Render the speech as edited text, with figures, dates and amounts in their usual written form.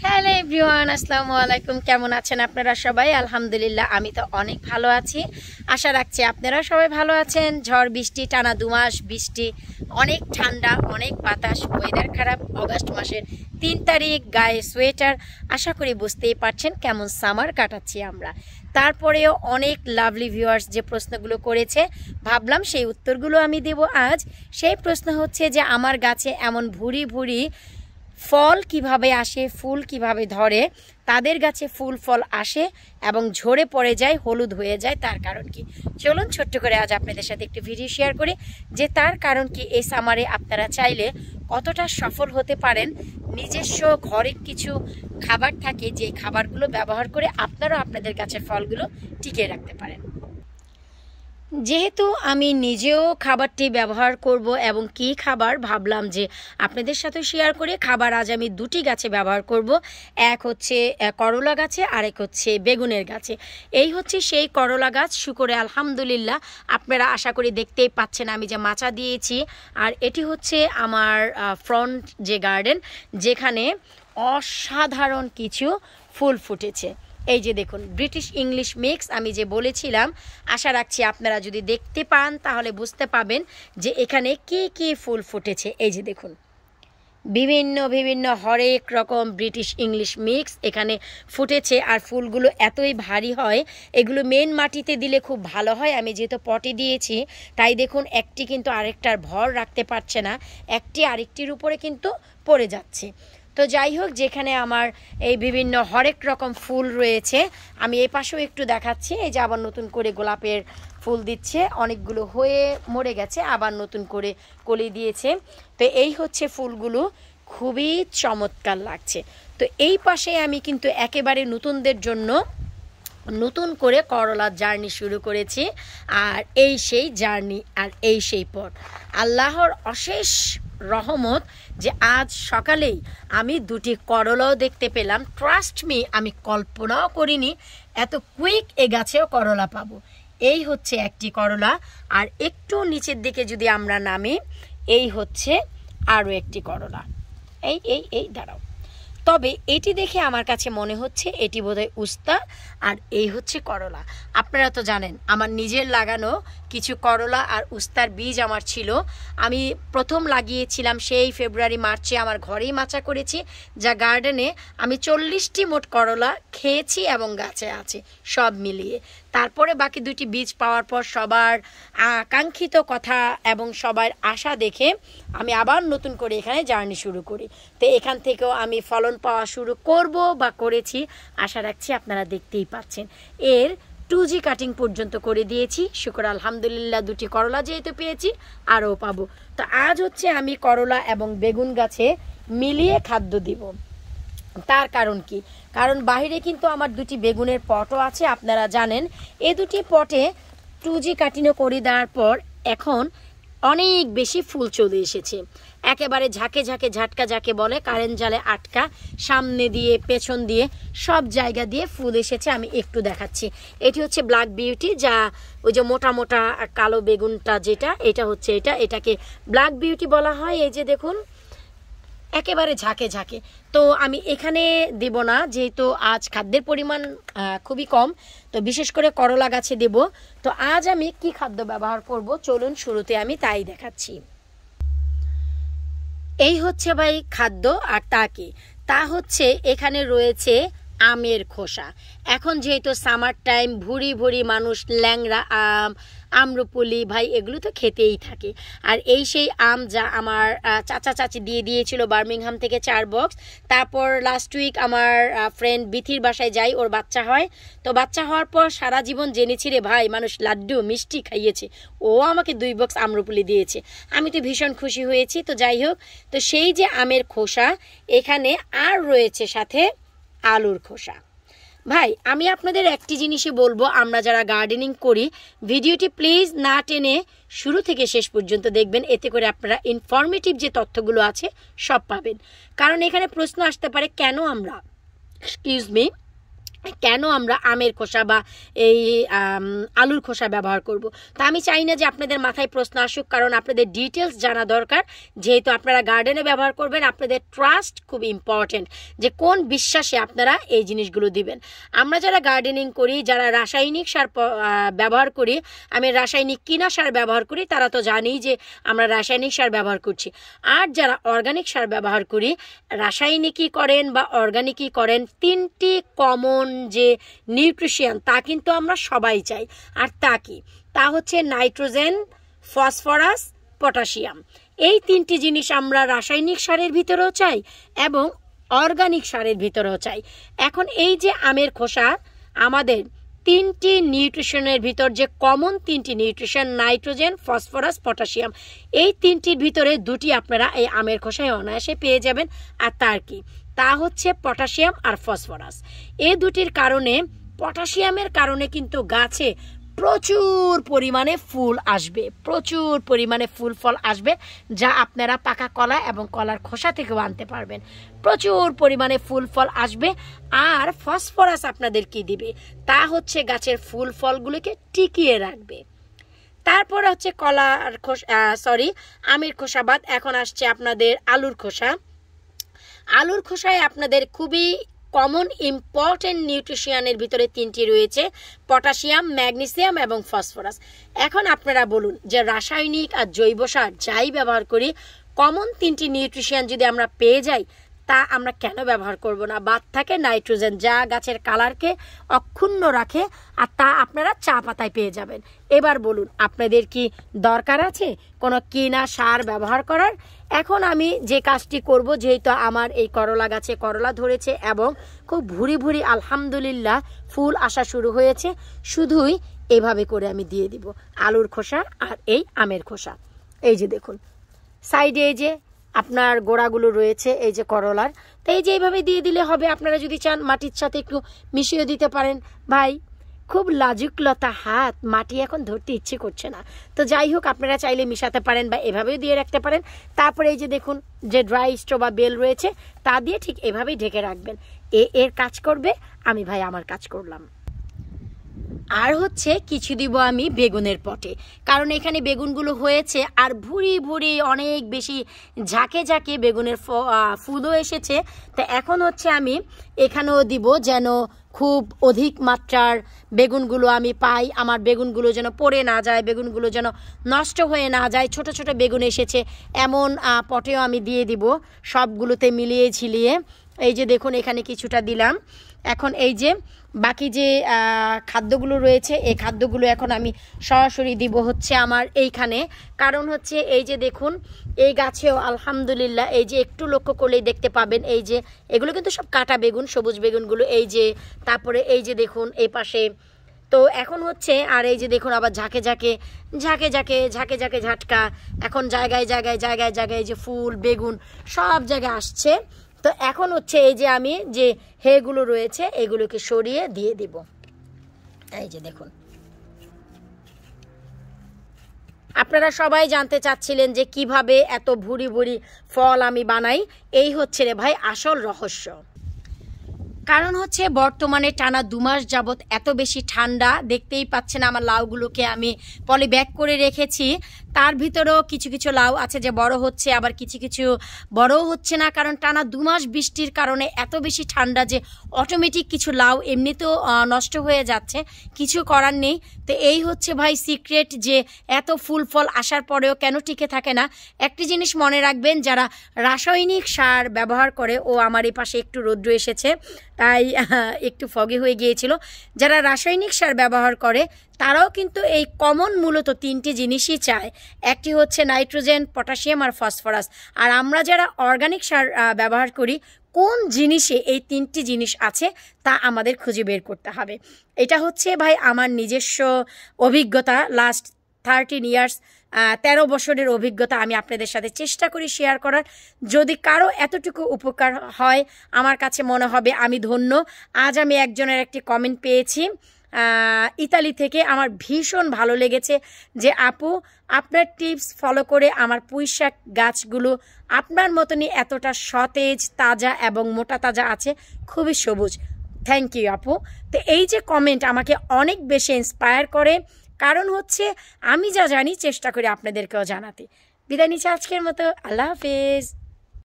Hello everyone, আসসালামু আলাইকুম। কেমন আছেন আপনারা সবাই? আলহামদুলিল্লাহ, আমি তো অনেক ভালো আছি। আশা রাখছি আপনারা সবাই ভালো আছেন। ঝড় বৃষ্টি, টানা 2 মাস বৃষ্টি, অনেক ঠান্ডা, অনেক বাতাস, ওয়েদার খারাপ। অগাস্ট মাসের 3 তারিখ, গায়ে সোয়েটার। আশা করি বুঝতেই পারছেন কেমন সামার কাটাচ্ছি আমরা। তারপরেও অনেক লাভলি ভিউয়ার্স যে প্রশ্নগুলো করেছে, ভাবলাম সেই উত্তরগুলো আমি দেব আজ। সেই প্রশ্ন হচ্ছে যে আমার গাছে এমন ভুরি ভুরি ফল কিভাবে আসে, ফুল কিভাবে ধরে, তাদের গাছে ফুল ফল আসে এবং ঝরে পড়ে যায়, হলুদ হয়ে যায়, তার কারণ কি? চলুন ছোট্ট করে আজ আপনাদের সাথে একটু ভিডিও শেয়ার করি যে তার কারণ কি। এই সামারে আপনারা চাইলে কতটা সফল হতে পারেন। নিজস্ব ঘরে কিছু খাবার থাকে, যে খাবারগুলো ব্যবহার করে আপনারাও আপনাদের গাছের ফলগুলো টিকিয়ে রাখতে পারেন। যেহেতু আমি নিজেও খাবারটি ব্যবহার করব এবং কি খাবার, ভাবলাম যে আপনাদের সাথে শেয়ার করে। খাবার আজ আমি 2টি গাছে ব্যবহার করব। এক হচ্ছে করলা গাছে, আরেক হচ্ছে বেগুনের গাছে। এই হচ্ছে সেই করলা গাছ। শুকরে আলহামদুলিল্লাহ, আপনারা আশা করি দেখতেই পাচ্ছেন আমি যে মাচা দিয়েছি। আর এটি হচ্ছে আমার ফ্রন্ট যে গার্ডেন, যেখানে অসাধারণ কিছু ফুল ফুটেছে। এই যে দেখুন, ব্রিটিশ ইংলিশ মিক্স আমি যে বলেছিলাম, আশা রাখছি আপনারা যদি দেখতে পান তাহলে বুঝতে পাবেন যে এখানে কি কি ফুল ফুটেছে। এই যে দেখুন, বিভিন্ন বিভিন্ন হরেক রকম ব্রিটিশ ইংলিশ মিক্স এখানে ফুটেছে। আর ফুলগুলো এতই ভারী হয়, এগুলো মেন মাটিতে দিলে খুব ভালো হয়। আমি যেহেতু পটে দিয়েছি, তাই দেখুন একটি কিন্তু আরেকটার ভর রাখতে পারছে না, একটি আরেকটির উপরে কিন্তু পড়ে যাচ্ছে। তো যাই হোক, যেখানে আমার এই বিভিন্ন হরেক রকম ফুল রয়েছে, আমি এই পাশেও একটু দেখাচ্ছি। এই যে আবার নতুন করে গোলাপের ফুল দিচ্ছে, অনেকগুলো হয়ে মরে গেছে, আবার নতুন করে কলি দিয়েছে। তো এই হচ্ছে ফুলগুলো, খুবই চমৎকার লাগছে। তো এই পাশে আমি কিন্তু একেবারে নতুনদের জন্য নতুন করে করলার জার্নি শুরু করেছি। আর এই সেই জার্নি, আর এই সেই পথ। আল্লাহর অশেষ রহমত যে আজ সকালেই আমি 2টি করলাও দেখতে পেলাম। ট্রাস্ট মি, আমি কল্পনাও করিনি এত কুইক এ গাছেও করলা পাবো। এই হচ্ছে একটি করলা, আর একটু নিচের দিকে যদি আমরা নামি, এই হচ্ছে আরও একটি করলা। এই এই এই দাঁড়াও, তবে এটি দেখে আমার কাছে মনে হচ্ছে এটি বোধহয় উস্তা, আর এই হচ্ছে করলা। আপনারা তো জানেন আমার নিজের লাগানো কিছু করলা আর উস্তার বীজ আমার ছিল। আমি প্রথম লাগিয়েছিলাম সেই ফেব্রুয়ারি মার্চে, আমার ঘরেই মাচা করেছি, যা গার্ডেনে আমি 40টি মোট করলা খেয়েছি এবং গাছে আছে সব মিলিয়ে। তারপরে বাকি 2টি বীজ পাওয়ার পর সবার আকাঙ্ক্ষিত কথা এবং সবার আশা দেখে আমি আবার নতুন করে এখানে জার্নি শুরু করি। তো এখান থেকেও আমি ফলন পাওয়া শুরু করব বা করেছি। আশা রাখছি আপনারা দেখতেই পাচ্ছেন। এর 2G কাটিং পর্যন্ত করে দিয়েছি। শুকর আলহামদুলিল্লাহ, 2টি করলা যেহেতু পেয়েছি, আরও পাবো। তো আজ হচ্ছে আমি করলা এবং বেগুন গাছে মিলিয়ে খাদ্য দিব। তার কারণ কি? কারণ বাইরে কিন্তু আমার 2টি বেগুনের পটও আছে, আপনারা জানেন। এই 2টি পটে 2G কাটিংও করে দেওয়ার পর এখন অনেক বেশি ফুল চলে এসেছে। একেবারে ঝাঁকে ঝাঁকে, ঝাটকা যাকে বলে, কারেন্ট জালে আটকা, সামনে দিয়ে পেছন দিয়ে সব জায়গা দিয়ে ফুল এসেছে। আমি একটু দেখাচ্ছি। এটি হচ্ছে ব্ল্যাক বিউটি, যা ওই যে মোটা মোটা কালো বেগুনটা যেটা, এটা হচ্ছে এটাকে ব্ল্যাক বিউটি বলা হয়। এই যে দেখুন, একেবারে ঝাঁকে ঝাঁকে। তো আমি এখানে দেব না, যেহেতু আজ খাদ্যের পরিমাণ খুবই কম, তো বিশেষ করে করলা গাছে দেব। তো আজ আমি কি খাদ্য ব্যবহার করব, চলুন শুরুতে আমি তাই দেখাচ্ছি। এই হচ্ছে ভাই খাদ্য। আর তা কি? তা হচ্ছে এখানে রয়েছে আমের খোসা। এখন যেহেতু সামার টাইম, ভুরি ভুরি মানুষ ল্যাংড়া আম, আম্রপলি, ভাই এগুলো তো খেতেই থাকে। আর এই সেই আম যা আমার চাচা চাচি দিয়ে দিয়েছিল বার্মিংহাম থেকে 4 বক্স। তারপর লাস্ট উইক আমার ফ্রেন্ড বিথির বাসায় যাই, ওর বাচ্চা হয়। তো বাচ্চা হওয়ার পর সারা জীবন জেনেছি রে ভাই, মানুষ লাড্ডু মিষ্টি খাইয়েছে, ও আমাকে 2 বক্স আম্রপলি দিয়েছে। আমি তো ভীষণ খুশি হয়েছি। তো যাই হোক, তো সেই যে আমের খোসা, এখানে আর রয়েছে সাথে আলুর খোসা। ভাই আমি আপনাদের একটি জিনিসই বলবো, আমরা যারা গার্ডেনিং করি, ভিডিওটি প্লিজ না টেনে শুরু থেকে শেষ পর্যন্ত দেখবেন। এতে করে আপনারা ইনফরমেটিভ যে তথ্যগুলো আছে সব পাবেন। কারণ এখানে প্রশ্ন আসতে পারে, কেন আমরা কেন আমরা আমের খোসা বা এই আলুর খোসা ব্যবহার করব। তা আমি চাই না যে আপনাদের মাথায় প্রশ্ন আসুক, কারণ আপনাদের ডিটেলস জানা দরকার। যেহেতু আপনারা গার্ডেনে ব্যবহার করবেন, আপনাদের ট্রাস্ট খুব ইম্পর্টেন্ট, যে কোন বিশ্বাসে আপনারা এই জিনিসগুলো দিবেন। আমরা যারা গার্ডেনিং করি, যারা রাসায়নিক সার ব্যবহার করি, আমি রাসায়নিক কিনা সার ব্যবহার করি, তারা তো জানি যে আমরা রাসায়নিক সার ব্যবহার করছি। আর যারা অর্গানিক সার ব্যবহার করি, রাসায়নিকই করেন বা অর্গানিকই করেন, তিনটি কমন যে নিউট্রিশন তা কিন্তু আমরা সবাই চাই। আর তা কি? তা হচ্ছে নাইট্রোজেন, ফসফরাস, পটাশিয়াম। এই তিনটি জিনিস আমরা রাসায়নিক সারের ভিতরেও চাই এবং অর্গানিক সারের ভিতরেও চাই। এখন এই যে আমের খোসা, আমাদের তিনটি নিউট্রিশনের ভিতর যে কমন তিনটি নিউট্রিশন, নাইট্রোজেন, ফসফরাস, পটাশিয়াম, এই তিনটির ভিতরে দুটি আপনারা এই আমের খোসায় অনায়াসে পেয়ে যাবেন। আর তার কি? তা হচ্ছে পটাশিয়াম আর ফসফরাস। এই দুটির কারণে, পটাশিয়ামের কারণে কিন্তু গাছে প্রচুর পরিমাণে ফুল আসবে, প্রচুর পরিমাণে ফুল ফল আসবে, যা আপনারা পাকা কলা এবং কলার খোসা থেকেও আনতে পারবেন। প্রচুর পরিমাণে ফুল ফল আসবে। আর ফসফরাস আপনাদের কি দিবে? তা হচ্ছে গাছের ফুল ফলগুলোকে টিকিয়ে রাখবে। তারপরে হচ্ছে কলার খোসা, আমের খোসা বাদ এখন আসছে আপনাদের আলুর খোসা। আলুর খোসায় আপনাদের খুবই কমন ইম্পর্টেন্ট নিউট্রিশনের ভিতরে তিনটি রয়েছে, পটাশিয়াম, ম্যাগনেসিয়াম এবং ফসফরাস। এখন আপনারা বলুন যে রাসায়নিক আর জৈব সার যাই ব্যবহার করি, কমন তিনটি নিউট্রিশন যদি আমরা পেয়ে যাই, তা আমরা কেন ব্যবহার করব না? বাদ থাকে নাইট্রোজেন, যা গাছের কালারকে অক্ষুণ্ণ রাখে, আর তা আপনারা চা পাতায় পেয়ে যাবেন। এবার বলুন, আপনাদের কি দরকার আছে কোনো কিনা সার ব্যবহার করার? এখন আমি যে কাজটি করব, যেহেতু আমার এই করলা গাছে করলা ধরেছে এবং খুব ভুরি ভুরি আলহামদুলিল্লাহ ফুল আসা শুরু হয়েছে, শুধুই এভাবে করে আমি দিয়ে দিব আলুর খোসা আর এই আমের খোসা। এই যে দেখুন সাইডে এই যে আপনার গোড়াগুলো রয়েছে এই যে করলার, তো এই যে এইভাবে দিয়ে দিলে হবে। আপনারা যদি চান মাটির সাথে একটু মিশিয়ে দিতে পারেন। ভাই খুব লাজুকলতা হাত, মাটি এখন ধরতে ইচ্ছে করছে না, তো যাই হোক আপনারা চাইলে মিশাতে পারেন বা এভাবেও দিয়ে রাখতে পারেন। তারপরে এই যে দেখুন যে ড্রাই স্টো বা বেল রয়েছে, তা দিয়ে ঠিক এভাবেই ঢেকে রাখবেন। এর কাজ করবে, আমি ভাই আমার কাজ করলাম। আর হচ্ছে কিছু দিব আমি বেগুনের পটে, কারণ এখানে বেগুনগুলো হয়েছে আর ভুরি ভুরি অনেক বেশি ঝাঁকে ঝাঁকে বেগুনের ফুলও এসেছে। তো এখন হচ্ছে আমি এখানেও দিব, যেন খুব অধিক মাত্রার বেগুনগুলো আমি পাই, আমার বেগুনগুলো যেন পড়ে না যায়, বেগুনগুলো যেন নষ্ট হয়ে না যায়। ছোট ছোট বেগুন এসেছে এমন পটেও আমি দিয়ে দিব, সবগুলোতে মিলিয়ে ঝিলিয়ে। এই যে দেখুন এখানে কিছুটা দিলাম। এখন এই যে বাকি যে খাদ্যগুলো রয়েছে, এই খাদ্যগুলো এখন আমি সরাসরি দিব হচ্ছে আমার এইখানে। কারণ হচ্ছে এই যে দেখুন এই গাছেও আলহামদুলিল্লাহ, এই যে একটু লক্ষ্য করলেই দেখতে পাবেন, এই যে এগুলো কিন্তু সব কাটা বেগুন, সবুজ বেগুনগুলো। এই যে তারপরে এই যে দেখুন এই পাশে, তো এখন হচ্ছে আর এই যে দেখুন আবার ঝাঁকে ঝাঁকে ঝাঁকে ঝাঁকে ঝাঁকে ঝাঁকে ঝাটকা, এখন জায়গায় জায়গায় জায়গায় জায়গায় যে ফুল বেগুন সব জায়গায় আসছে। তো এখন হচ্ছে এই যে আমি যে হেগুলো রয়েছে এগুলোকে সরিয়ে দিয়ে দিব। এই যে দেখুন, আপনারা সবাই জানতে চাচ্ছিলেন যে কিভাবে এত ভুরি ভুরি ফল আমি বানাই। এই হচ্ছে রে ভাই আসল রহস্য। কারণ হচ্ছে বর্তমানে টানা 2 মাস যাবত এত বেশি ঠান্ডা, দেখতেই পাচ্ছেন আমার লাউগুলোকে আমি পলি ব্যাগ করে রেখেছি। তার ভিতরেও কিছু কিছু লাউ আছে যে বড় হচ্ছে, আবার কিছু কিছু বড়ও হচ্ছে না, কারণ টানা 2 মাস বৃষ্টির কারণে এত বেশি ঠান্ডা যে অটোমেটিক কিছু লাউ এমনিতেও নষ্ট হয়ে যাচ্ছে, কিছু করার নেই। তো এই হচ্ছে ভাই সিক্রেট, যে এত ফুল ফল আসার পরেও কেন টিকে থাকে না। একটি জিনিস মনে রাখবেন, যারা রাসায়নিক সার ব্যবহার করে, ও আমার এই পাশে একটু রৌদ্র এসেছে তাই একটু ফগি হয়ে গিয়েছিল, যারা রাসায়নিক সার ব্যবহার করে তারাও কিন্তু এই কমন মূলত 3টি জিনিসই চায়। একটি হচ্ছে নাইট্রোজেন, পটাশিয়াম আর ফসফরাস। আর আমরা যারা অর্গানিক সার ব্যবহার করি, কোন জিনিসে এই 3টি জিনিস আছে তা আমাদের খুঁজে বের করতে হবে। এটা হচ্ছে ভাই আমার নিজস্ব অভিজ্ঞতা, লাস্ট 13 ইয়ার্স 13 বছরের অভিজ্ঞতা আমি আপনাদের সাথে চেষ্টা করি শেয়ার করার। যদি কারো এতটুকু উপকার হয়, আমার কাছে মনে হবে আমি ধন্য। আজ আমি একজনের একটি কমেন্ট পেয়েছি ইতালি থেকে, আমার ভীষণ ভালো লেগেছে যে আপু আপনার টিপস ফলো করে আমার পুঁইশাক গাছগুলো আপনার মতনই এতটা সতেজ, তাজা এবং মোটা তাজা আছে, খুবই সবুজ। থ্যাংক ইউ আপু। তো এই যে কমেন্ট আমাকে অনেক বেশি ইন্সপায়ার করে, কারণ হচ্ছে আমি যা জানি চেষ্টা করি আপনাদেরকেও জানাতে। বিদায় নিচ্ছি আজকের মতো, আল্লাহ হাফেজ।